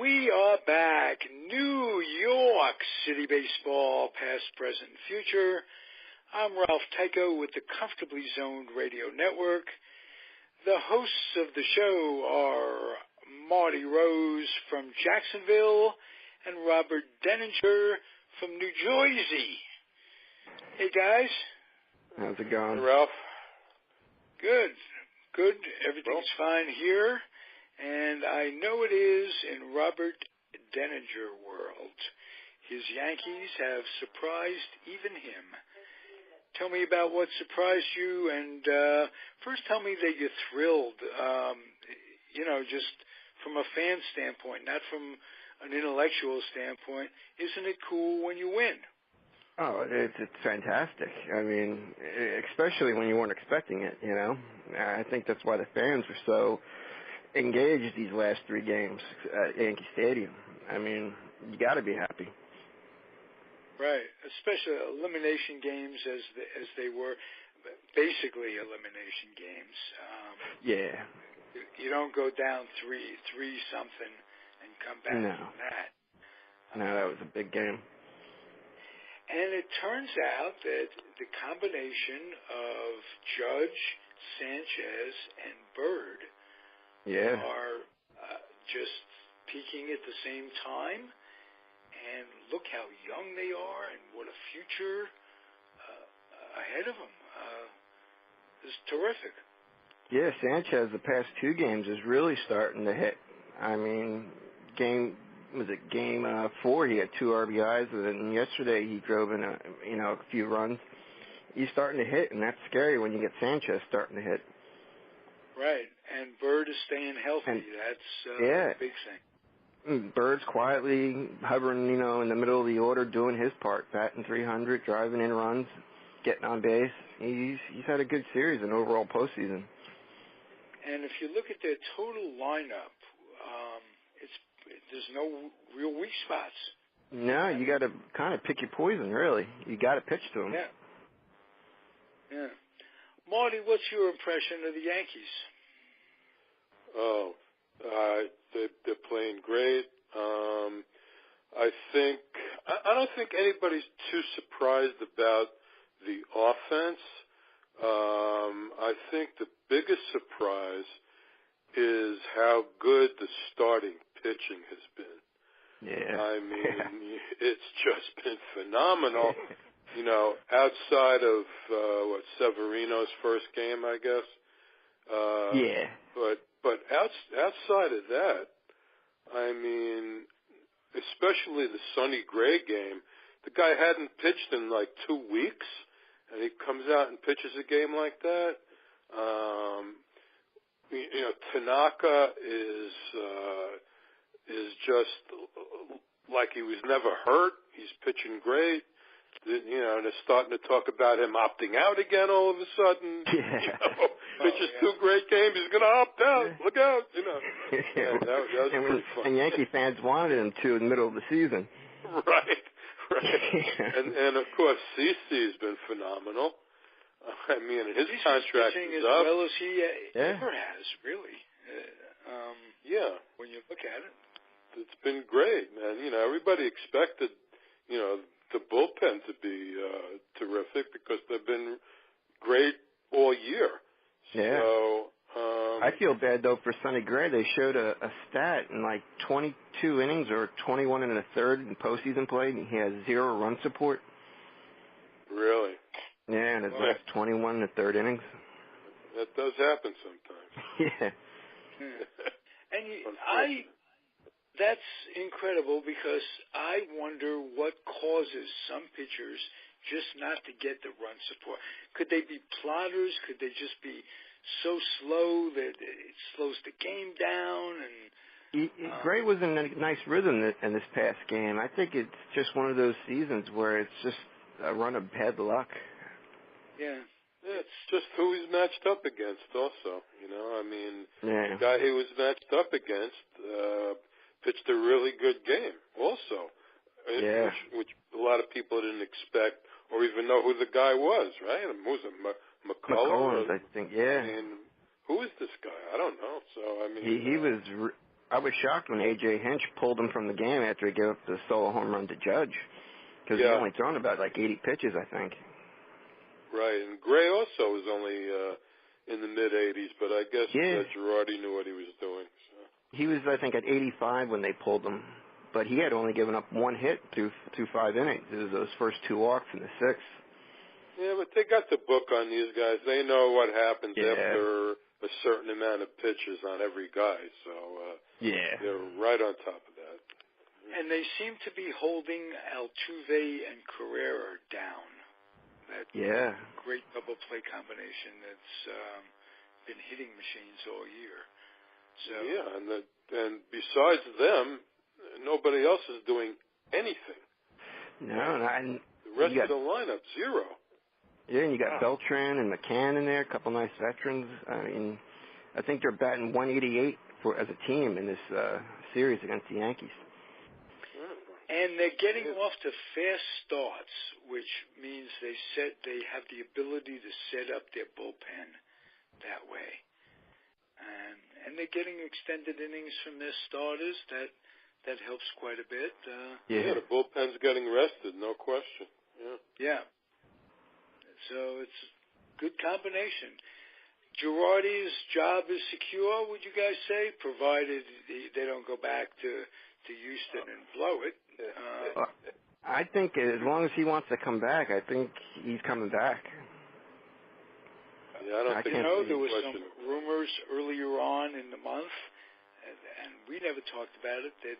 We are back. New York City baseball, past, present, future. I'm Ralph Tyko with the Comfortably Zoned Radio Network. The hosts of the show are Marty Rose from Jacksonville and Robert Deininger from New Jersey. Hey, guys. How's it going? Hey, Ralph. Good. Everything's fine here. And I know it is in Robert Deininger world. His Yankees have surprised even him. Tell me about what surprised you, and first tell me that you're thrilled, just from a fan standpoint, not from an intellectual standpoint. Isn't it cool when you win? Oh, it's fantastic. I mean, especially when you weren't expecting it, you know. I think that's why the fans were so engaged these last three games at Yankee Stadium. I mean, you got to be happy. Right, especially elimination games as they were, basically elimination games. Yeah. You don't go down three something and come back from that. No, that was a big game. And it turns out that the combination of Judge, Sanchez, and Bird are just peaking at the same time. And look how young they are and what a future ahead of them. It's terrific. Yeah, Sanchez, the past two games, is really starting to hit. I mean, game 4, he had 2 RBIs, and then yesterday he drove in a few runs. He's starting to hit, and that's scary when you get Sanchez starting to hit. Right, and Bird is staying healthy. That's a big thing. Bird's quietly hovering, in the middle of the order, doing his part, batting .300, driving in runs, getting on base. He's had a good series in overall postseason. And if you look at their total lineup, there's no real weak spots. No, you got to kind of pick your poison, really. You got to pitch to them. Yeah. Marty, what's your impression of the Yankees? Oh, they're playing great. I don't think anybody's too surprised about the offense. I think the biggest surprise is how good the starting pitching has been. Yeah. I mean, it's just been phenomenal. Outside of Severino's first game, I guess. But outside of that, I mean, especially the Sonny Gray game, the guy hadn't pitched in like 2 weeks, and he comes out and pitches a game like that. Tanaka is just like he was never hurt. He's pitching great. And they're starting to talk about him opting out again all of a sudden. Pitches 2 great games, he's going to opt out. Look out, Yeah, that was pretty fun. And Yankee fans wanted him to in the middle of the season. Right. And of course, CeCe's been phenomenal. I mean, his contract is as up. well as he ever has, really. When you look at it. It's been great, man. Everybody expected, the bullpen to be terrific because they've been great all year. Yeah. So, I feel bad, though, for Sonny Gray. They showed a stat in like 22 innings or 21 and a third in postseason play, and he has 0 run support. Really? Yeah, in his last 21 and a third innings. That does happen sometimes. Yeah. And that's incredible because I wonder what causes some pitchers just not to get the run support. Could they be plotters? Could they just be so slow that it slows the game down? And Gray was in a nice rhythm in this past game. I think it's just one of those seasons where it's just a run of bad luck. Yeah. It's just who he's matched up against also. The guy he was matched up against pitched a really good game also, which a lot of people didn't expect or even know who the guy was, right? Who was it, McCullers? I think, yeah. I mean, who is this guy? I don't know. So, he was I was shocked when A.J. Hinch pulled him from the game after he gave up the solo home run to Judge, because he only thrown about like 80 pitches, I think. Right, and Gray also was only in the mid-80s, but I guess Girardi knew what he was doing. So. He was, I think, at 85 when they pulled him, but he had only given up one hit through 5 innings. It was those first 2 walks in the 6th. Yeah, but they got the book on these guys. They know what happens after a certain amount of pitches on every guy, so they're right on top of that. And they seem to be holding Altuve and Carrera down. That great double play combination that's been hitting machines all year. So and besides them, nobody else is doing anything. No, and the rest of the lineup, zero. Yeah, and you got Beltran and McCann in there, a couple nice veterans. I mean, I think they're batting 188 as a team in this series against the Yankees. And they're getting off to fast starts, which means they have the ability to set up their bullpen that way. And they're getting extended innings from their starters. That helps quite a bit. The bullpen's getting rested, no question. Yeah. So it's a good combination. Girardi's job is secure, would you guys say, provided they don't go back to Houston and blow it? I think as long as he wants to come back, I think he's coming back. Yeah, I don't think there was some rumors earlier on in the month, and we never talked about it, that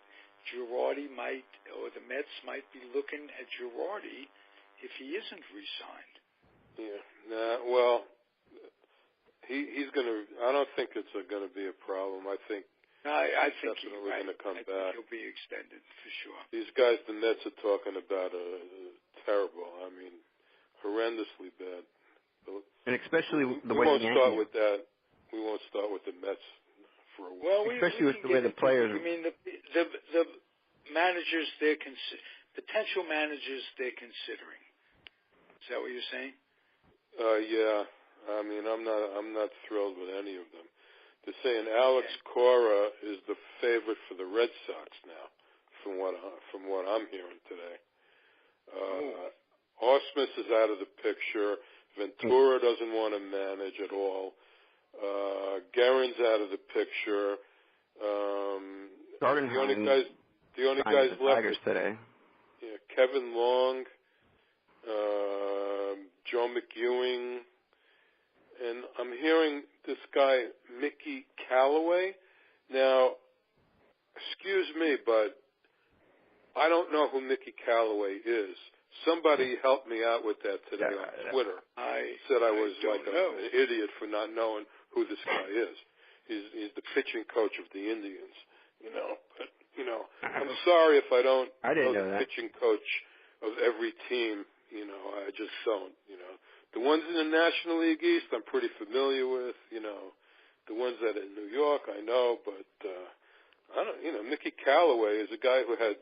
Girardi might, or the Mets might be looking at Girardi if he isn't re-signed. Yeah, well, he's going to. I don't think it's going to be a problem. I think I he's think definitely going to come back. He'll be extended for sure. These guys the Mets are talking about are terrible. I mean, horrendously bad. And especially the way the Yankees. We won't start with the Mets for a while. Well, especially with the way the players. I mean, the managers potential managers they're considering. Is that what you're saying? Yeah. I mean, I'm not thrilled with any of them. They're saying Alex Cora is the favorite for the Red Sox now, from what I'm hearing today. Ausmus is out of the picture. Ventura doesn't want to manage at all. Guerin's out of the picture. The only guys left today. Yeah, Kevin Long, Joe McEwing, and I'm hearing this guy Mickey Callaway. Now, excuse me, but I don't know who Mickey Callaway is. Somebody helped me out with that today on Twitter. I said I was an idiot for not knowing who this guy is. He's the pitching coach of the Indians, But, I'm sorry if I don't know the pitching coach of every team. I just don't. The ones in the National League East I'm pretty familiar with. The ones that are in New York I know, but I don't. Mickey Callaway is a guy who had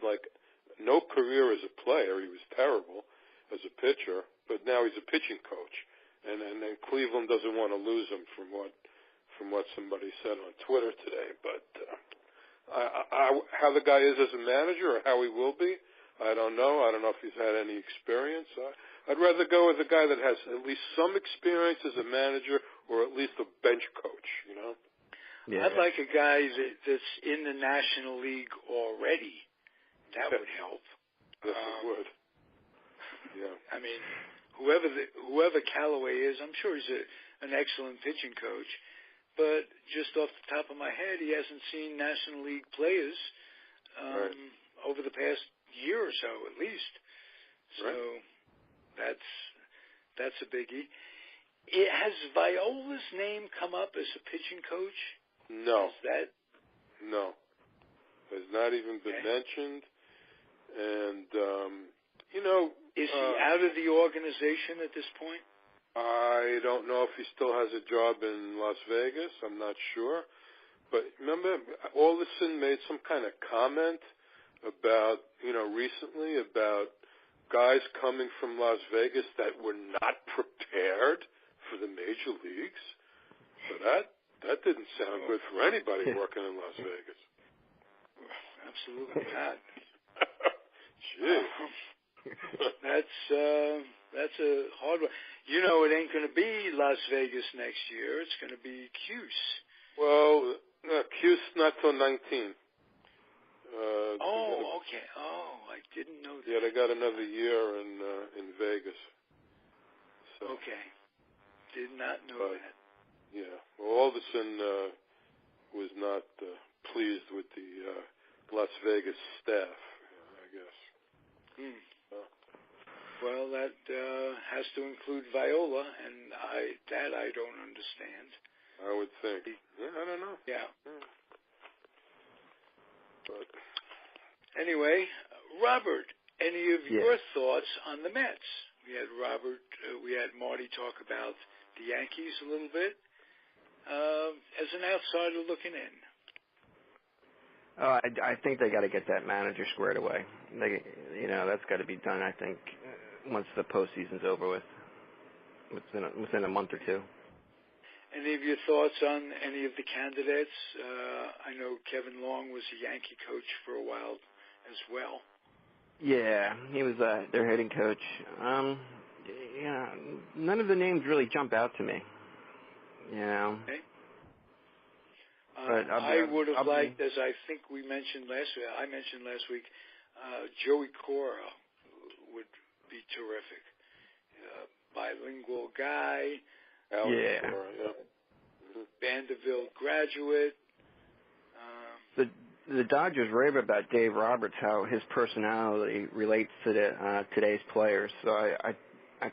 no career as a player. He was terrible as a pitcher, but now he's a pitching coach, and then Cleveland doesn't want to lose him from what somebody said on Twitter today. But how the guy is as a manager or how he will be, I don't know. I don't know if he's had any experience. I'd rather go with a guy that has at least some experience as a manager or at least a bench coach. Yeah. I'd like a guy that's in the National League already. That would help. Yes, it would. Yeah. I mean, whoever Callaway is, I'm sure he's an excellent pitching coach. But just off the top of my head, he hasn't seen National League players over the past year or so, at least. So that's a biggie. Has Viola's name come up as a pitching coach? No. No. Has not even been Okay. mentioned. And, is he out of the organization at this point? I don't know if he still has a job in Las Vegas. I'm not sure. But remember, Alderson made some kind of comment about, recently about guys coming from Las Vegas that were not prepared for the major leagues. So that didn't sound good for anybody working in Las Vegas. absolutely not. Gee. That's a hard one. You know, it ain't going to be Las Vegas next year. It's going to be Cuse. Well, Cuse not till 19. Okay. Oh, I didn't know that. Yeah, they got another year in Vegas. So, okay. Did not know that. Yeah. Well, Alderson was not pleased with the Las Vegas staff, I guess. Well, that has to include Viola, and I don't understand. I would think. Yeah, I don't know. Yeah. But anyway, Robert, any of your thoughts on the Mets? We had Marty talk about the Yankees a little bit. As an outsider looking in. I think they got to get that manager squared away. That's got to be done. I think once the postseason's over with, within a month or two. Any of your thoughts on any of the candidates? I know Kevin Long was a Yankee coach for a while as well. Yeah, he was their hitting coach. None of the names really jump out to me. Okay. But I would have liked, as I think I mentioned last week, Joey Cora would be terrific. Bilingual guy. Cora, Vanderbilt graduate. The Dodgers rave about Dave Roberts, how his personality relates to today's players. So I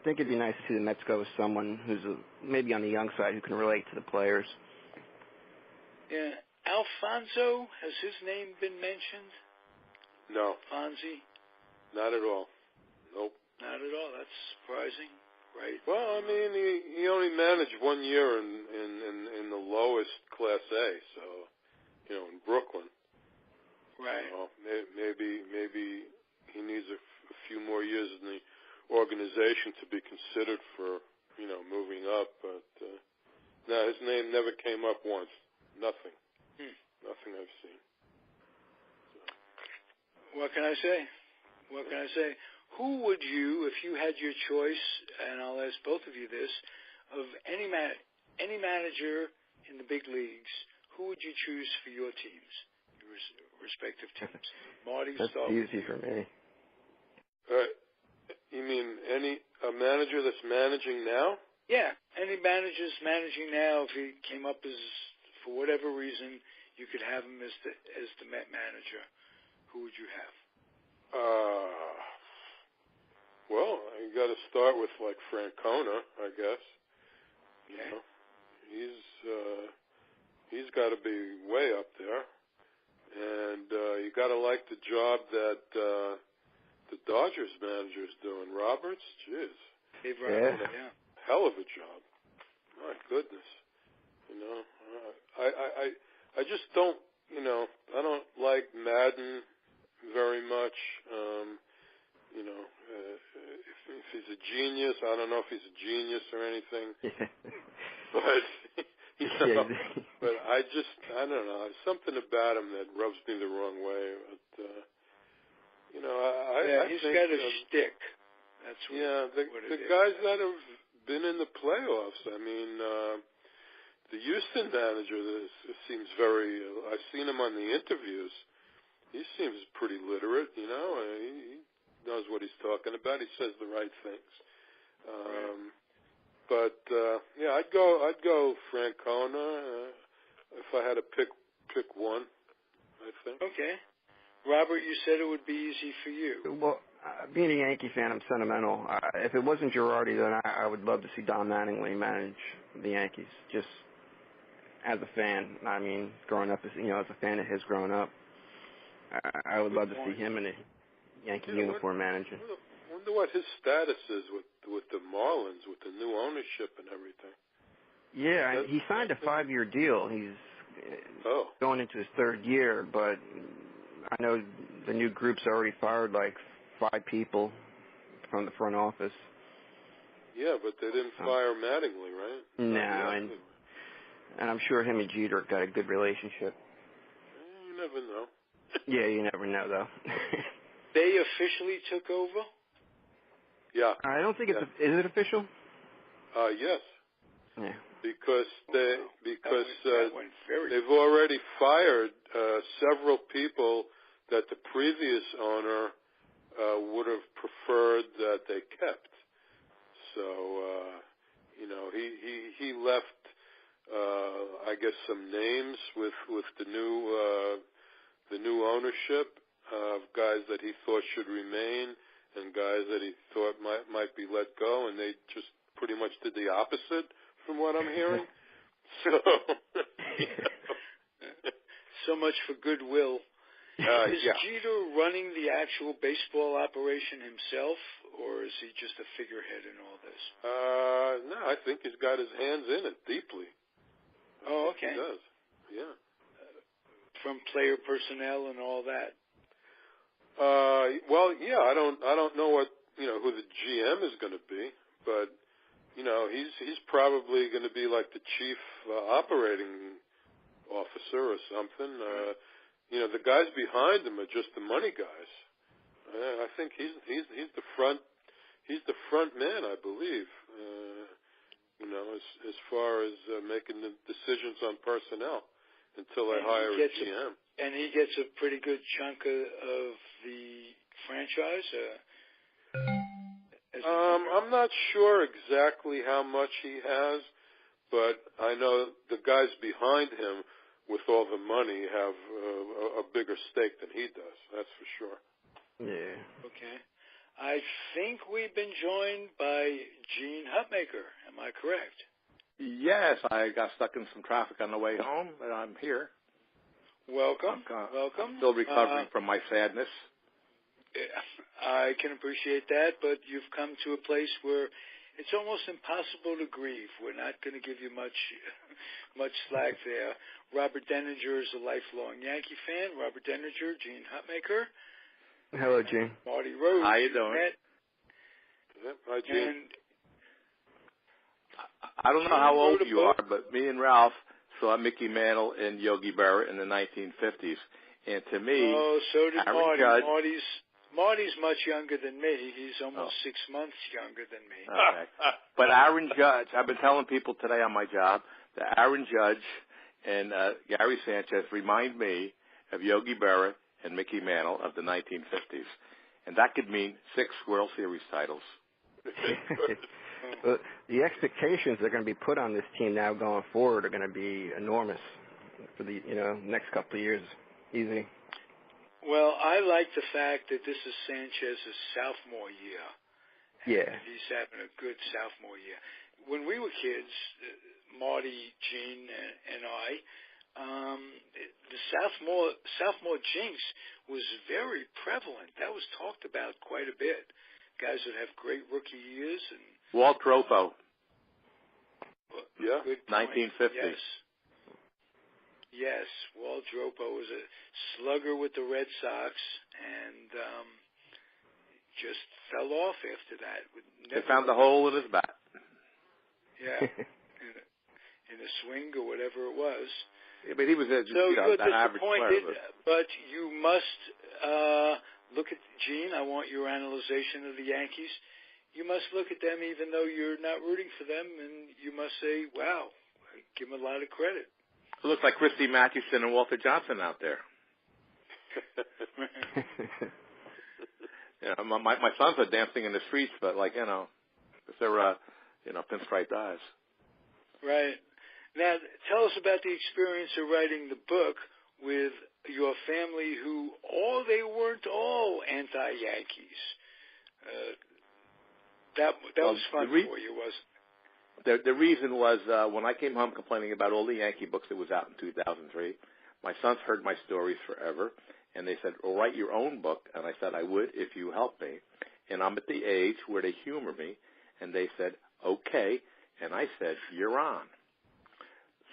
think it'd be nice to see the Mets go with someone who's maybe on the young side who can relate to the players. Yeah. Alfonso, has his name been mentioned? No. Fonzie? Not at all. Nope. Not at all. That's surprising, right? Well, I mean, he only managed 1 year in the lowest Class A, so in Brooklyn. Right. Maybe he needs a few more years in the organization to be considered for moving up, but no, his name never came up once. Nothing. Nothing I've seen. So. What can I say? Who would you, if you had your choice, and I'll ask both of you this, of any manager in the big leagues, who would you choose for your teams, your respective teams? Marty, that's easy for me. You mean a manager that's managing now? Yeah, any manager's managing now. If he came up as, for whatever reason, you could have him as the Met manager, who would you have? Well, you got to start with like Francona, I guess. Okay. He's got to be way up there, and you got to like the job that the Dodgers manager is doing. Roberts, jeez, Dave Roberts, yeah. Hell of a job. My goodness, I just don't, I don't like Madden very much. If he's a genius, I don't know if he's a genius or anything. But but I don't know. There's something about him that rubs me the wrong way. But he's got a shtick. That's what the guys that have been in the playoffs. I mean, the Houston manager seems very. I've seen him on the interviews. He seems pretty literate. He knows what he's talking about. He says the right things. But I'd go Francona if I had to pick one. I think. Okay, Robert, you said it would be easy for you. Well, being a Yankee fan, I'm sentimental. If it wasn't Girardi, then I would love to see Don Mattingly manage the Yankees. Just as a fan, I mean, growing up as a fan of his growing up, I would love to see him in a Yankee uniform managing. I wonder what his status is with the Marlins, with the new ownership and everything. Yeah, he signed a 5-year deal. He's going into his 3rd year, but I know the new group's already fired like 5 people from the front office. Yeah, but they didn't fire Mattingly, right? No, and I'm sure him and Jeter got a good relationship. You never know. Yeah, you never know, though. They officially took over? Yeah. I don't think is it official? Yes. Yeah. Because that went very they've already fired several people that the previous owner would have preferred that they kept. So he left I guess some names with the new ownership of guys that he thought should remain and guys that he thought might be let go, and they just pretty much did the opposite from what I'm hearing. So much for goodwill. Is Jeter running the actual baseball operation himself, or is he just a figurehead in all this? No, I think he's got his hands in it deeply. Oh, okay. He does. Yeah. From player personnel and all that. Well, yeah, I don't know what who the GM is going to be, but he's probably going to be like the chief operating officer or something. The guys behind him are just the money guys. I think he's the front man, I believe. As far as making the decisions on personnel until they hire a GM. And he gets a pretty good chunk of the franchise. I'm not sure exactly how much he has, but I know the guys behind him with all the money have a bigger stake than he does. That's for sure. Yeah. Okay. I think we've been joined by Gene Hutmaker. Am I correct? Yes, I got stuck in some traffic on the way home, but I'm here. Welcome. I'm still recovering from my sadness. I can appreciate that, but you've come to a place where it's almost impossible to grieve. We're not going to give you much slack there. Robert Deininger is a lifelong Yankee fan. Robert Deininger, Gene Hutmaker. Hello, Gene. Marty Rose. How you doing? Yep. Hi, Gene. And I don't know how old you are, but me and Ralph saw Mickey Mantle and Yogi Berra in the 1950s. And to me, so did Aaron Marty. Judge, Marty's much younger than me. He's almost 6 months younger than me. Okay. But Aaron Judge, I've been telling people today on my job that Aaron Judge and Gary Sanchez remind me of Yogi Berra and Mickey Mantle of the 1950s. And that could mean 6 World Series titles. Well, the expectations that are going to be put on this team now going forward are going to be enormous for the next couple of years. Easy. Well, I like the fact that this is Sanchez's sophomore year. Yeah. He's having a good sophomore year. When we were kids, Marty, Gene, and I, the sophomore jinx was very prevalent. That was talked about quite a bit. Guys would have great rookie years. And Walt Dropo. Yeah. Good 1950. Yes, Walt Dropo was a slugger with the Red Sox and just fell off after that. They found the hole in his bat. Yeah, in a swing or whatever it was. Yeah, but he was an average player. But you must look at Gene. I want your analyzation of the Yankees. You must look at them even though you're not rooting for them, and you must say, wow, give them a lot of credit. It looks like Christy Mathewson and Walter Johnson out there. My sons are dancing in the streets, but if they're pinstripe eyes. Right. Now, tell us about the experience of writing the book with your family, who they weren't all anti-Yankees. That was fun for you, wasn't it? The reason was when I came home complaining about all the Yankee books that was out in 2003, my sons heard my stories forever, and they said, well, write your own book. And I said, I would if you helped me. And I'm at the age where they humor me, and they said, okay. And I said, you're on.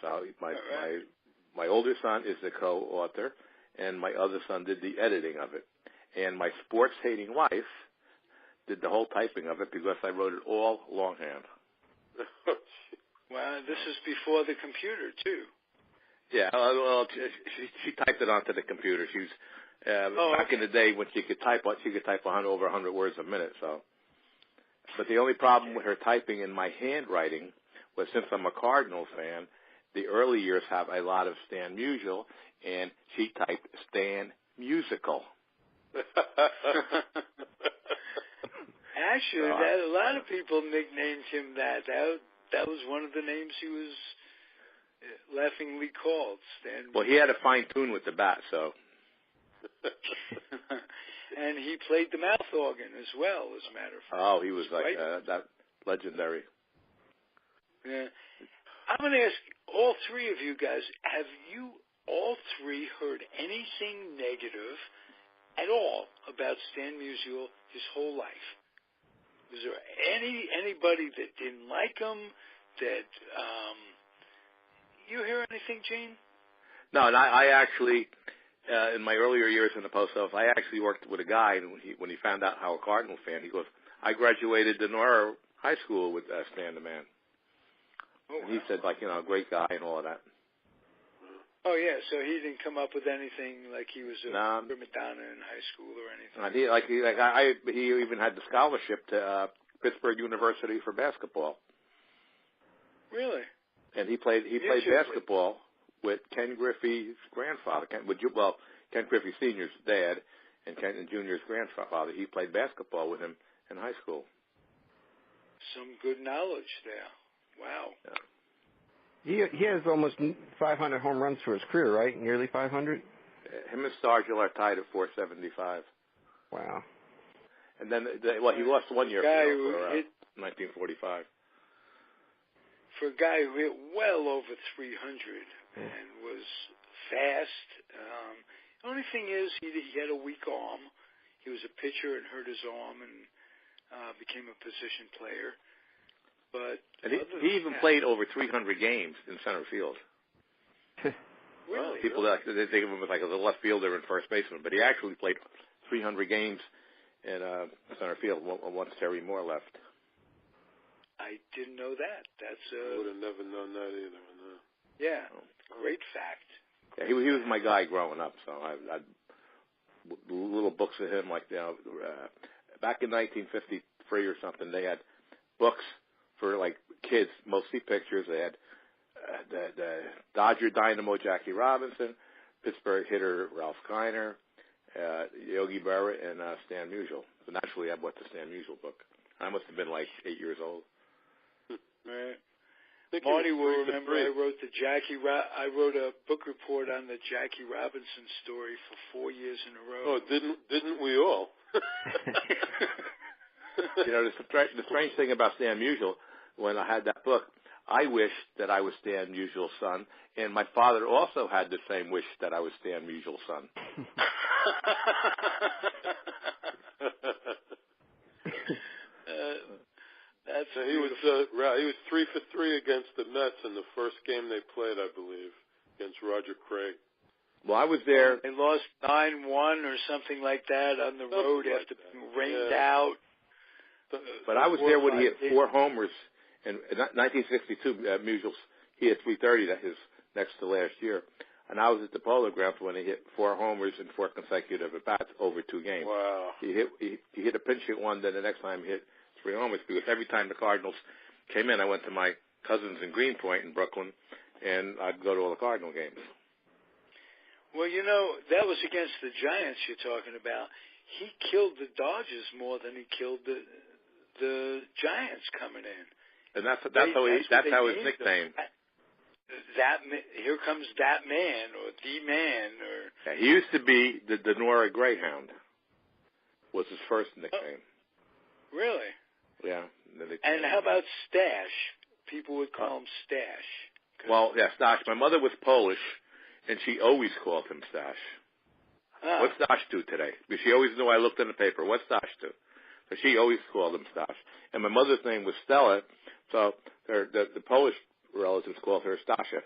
So my older son is the co-author, and my other son did the editing of it. And my sports-hating wife did the whole typing of it because I wrote it all longhand. Wow, this is before the computer, too. Yeah, well, she typed it onto the computer. Back in the day when she could type 100 over 100 words a minute. So, but the only problem with her typing in my handwriting was, since I'm a Cardinals fan, the early years have a lot of Stan Musial, and she typed Stan Musical. Actually, a lot of people nicknamed him that. That was one of the names he was laughingly called, Stan. Well, he had a fine tune with the bat, so. And he played the mouth organ as well, as a matter of fact. Oh, he was like that legendary. Yeah. I'm going to ask all three of you guys, have you all three heard anything negative at all about Stan Musial his whole life? Was there anybody that didn't like him, that you hear anything, Gene? No, and I actually, in my earlier years in the post office, I actually worked with a guy, and when he found out how a Cardinal fan, he goes, I graduated Denora High School with Stan the Man. Oh, and he said, like, a great guy and all of that. Oh, yeah, so he didn't come up with anything like he was a prima donna in high school or anything. He even had the scholarship to Pittsburgh University for basketball. Really? And he played basketball with Ken Griffey's grandfather. Ken Griffey Sr.'s dad and Ken Jr.'s grandfather. He played basketball with him in high school. Some good knowledge there. Wow. Yeah. He has almost 500 home runs for his career, right? Nearly 500? Him and Stargell are tied at 475. Wow. And then, he lost 1 year for 1945. For a guy who hit well over 300 and was fast, the only thing is he had a weak arm. He was a pitcher and hurt his arm and became a position player. But he even played over 300 games in center field. Really? People they think of him as like a left fielder and first baseman, but he actually played 300 games in center field once Terry Moore left. I didn't know that. I would have never known that either. No. Yeah, great fact. Yeah, he was my guy growing up. So I little books of him, like back in 1953 or something. They had books for like kids, mostly pictures. They had the Dodger Dynamo Jackie Robinson, Pittsburgh hitter Ralph Kiner, Yogi Berra, and Stan Musial. So naturally, I bought the Stan Musial book. I must have been like 8 years old. Right. Marty will remember I wrote a book report on the Jackie Robinson story for 4 years in a row. Oh, didn't we all? The strange thing about Stan Musial, when I had that book, I wished that I was Stan Musial's son, and my father also had the same wish that I was Stan Musial's son. He was 3 for 3 against the Mets in the first game they played, I believe, against Roger Craig. Well, I was there. They lost 9-1 or something like that on the road after being rained out. But I was there when he hit 4 homers in 1962. Musial, he hit 330. That his next to last year, and I was at the Polo Grounds when he hit 4 homers in 4 consecutive at bats over 2 games. Wow! He hit a pinch hit one, then the next time he hit 3 homers, because every time the Cardinals came in, I went to my cousins in Greenpoint in Brooklyn, and I'd go to all the Cardinal games. Well, that was against the Giants you're talking about. He killed the Dodgers more than he killed the Giants coming in. And that's how his nickname. Here comes that man, or the man, or. Yeah, he used to be the Denora Greyhound. Was his first nickname. Really? Yeah. And how about Stash? People would call him Stash. Well, yeah, Stash. My mother was Polish, and she always called him Stash. Oh. What's Stash do today? Because she always knew I looked in the paper. What's Stash do? So she always called him Stash. And my mother's name was Stella, so the Polish relatives called her Stasha.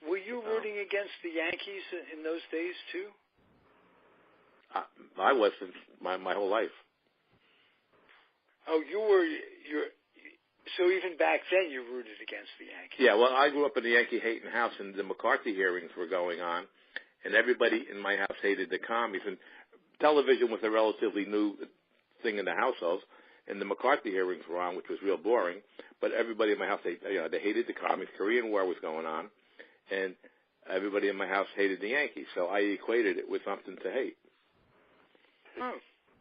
Were you rooting against the Yankees in those days too? I wasn't my whole life. Oh, you were. So even back then, you rooted against the Yankees. Yeah, well, I grew up in the Yankee hating house, and the McCarthy hearings were going on, and everybody in my house hated the commies. And television was a relatively new thing in the households, and the McCarthy hearings were on, which was real boring. But everybody in my house, they hated the commies. Korean War was going on, and everybody in my house hated the Yankees. So I equated it with something to hate. Oh,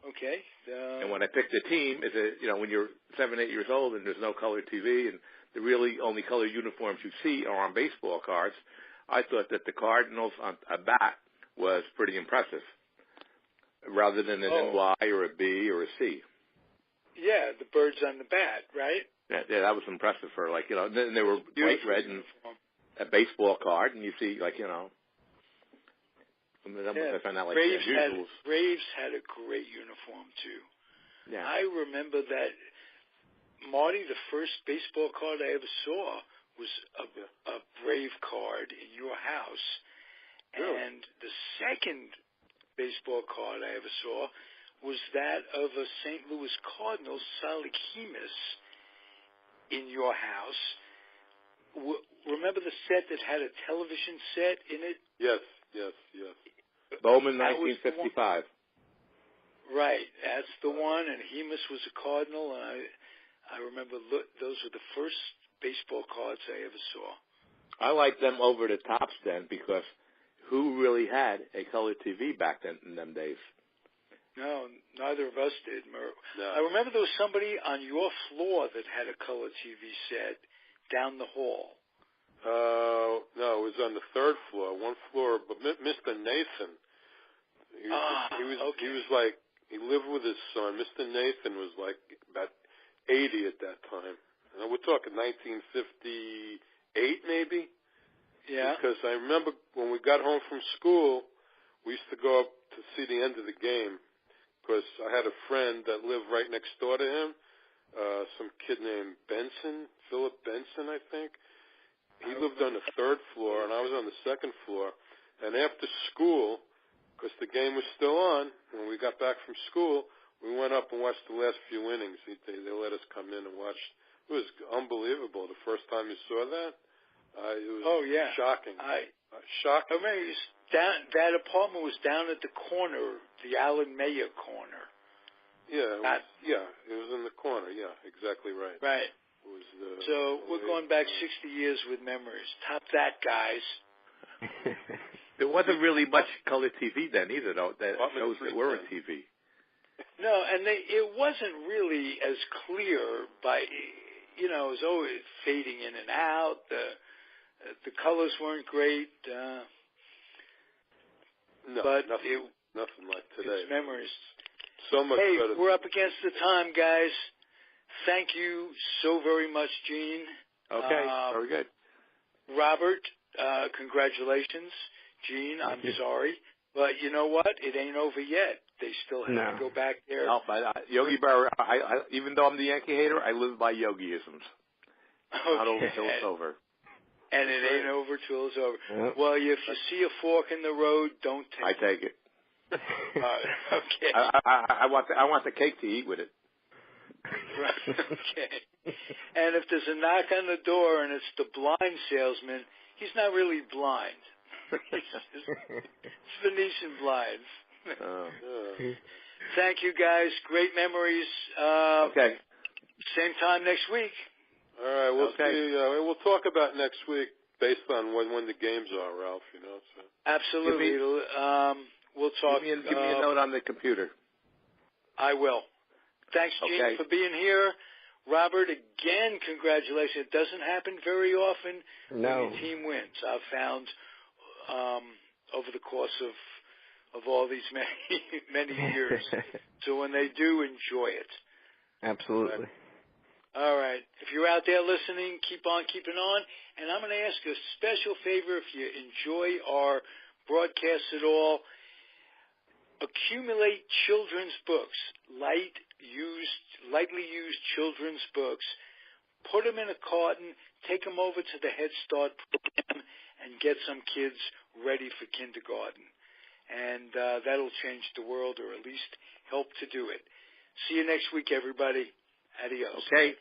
okay. And when I picked a team, when you're 7, 8 years old and there's no color TV and the really only color uniforms you see are on baseball cards, I thought that the Cardinals on a bat was pretty impressive, rather than an NY or a B or a C. Yeah, the birds on the bat, right? Yeah, that was impressive for then they were white, red, and a baseball card, and you see I found that Braves had a great uniform too. Yeah. I remember that, Marty, the first baseball card I ever saw was a Brave card in your house. Really? And the second baseball card I ever saw was that of a St. Louis Cardinals, Salikimis, in your house. Remember the set that had a television set in it? Yes. Bowman, 1955. Right, that's the one, and Hemus was a Cardinal, and I remember those were the first baseball cards I ever saw. I liked them over the tops then, because who really had a color TV back then in them days? No, neither of us did. No. I remember there was somebody on your floor that had a color TV set down the hall. No, it was on the third floor, one floor, but Mr. Nathan, he lived with his son. Mr. Nathan was like about 80 at that time. And we're talking 1958 maybe? Yeah. Because I remember when we got home from school, we used to go up to see the end of the game, because I had a friend that lived right next door to him, some kid named Benson, Philip Benson, I think. He lived on the third floor, and I was on the second floor. And after school, because the game was still on, when we got back from school, we went up and watched the last few innings. They let us come in and watch. It was unbelievable. The first time you saw that, it was shocking. I Shocking. remember that apartment was down at the corner, the Allen Mayer corner. Yeah, it was in the corner. Yeah, exactly right. Right. So we're going back 60 years with memories. Top that, guys. There wasn't really much color TV then either, though. That shows that were on TV. No, and it wasn't really as clear it was always fading in and out. The colors weren't great. But nothing like today. It's memories. So much better. We're up against the time, guys. Thank you so very much, Gene. Okay, very good. Robert, congratulations. Gene, I'm sorry. But you know what? It ain't over yet. They still have to go back there. No, but Yogi Berra, even though I'm the Yankee hater, I live by Yogi-isms. Okay. Not over till it's over. And it ain't over till it's over. Yep. Well, if you see a fork in the road, don't take it. I take it. Okay. I want the cake to eat with it. Right. Okay. And if there's a knock on the door and it's the blind salesman, he's not really blind. It's Venetian blinds. Thank you, guys. Great memories. Okay. Same time next week. All right. We'll see. We'll talk about next week based on when the games are, Ralph. So. Absolutely. We'll talk. Give me a note on the computer. I will. Thanks, Gene, for being here. Robert, again, congratulations. It doesn't happen very often when your team wins. I've found over the course of all these many years. So when they do, enjoy it. Absolutely. All right. If you're out there listening, keep on keeping on. And I'm going to ask you a special favor. If you enjoy our broadcasts at all, accumulate children's books, lightly used children's books. Put them in a carton, take them over to the Head Start program, and get some kids ready for kindergarten. And that'll change the world, or at least help to do it. See you next week, everybody. Adios. Okay.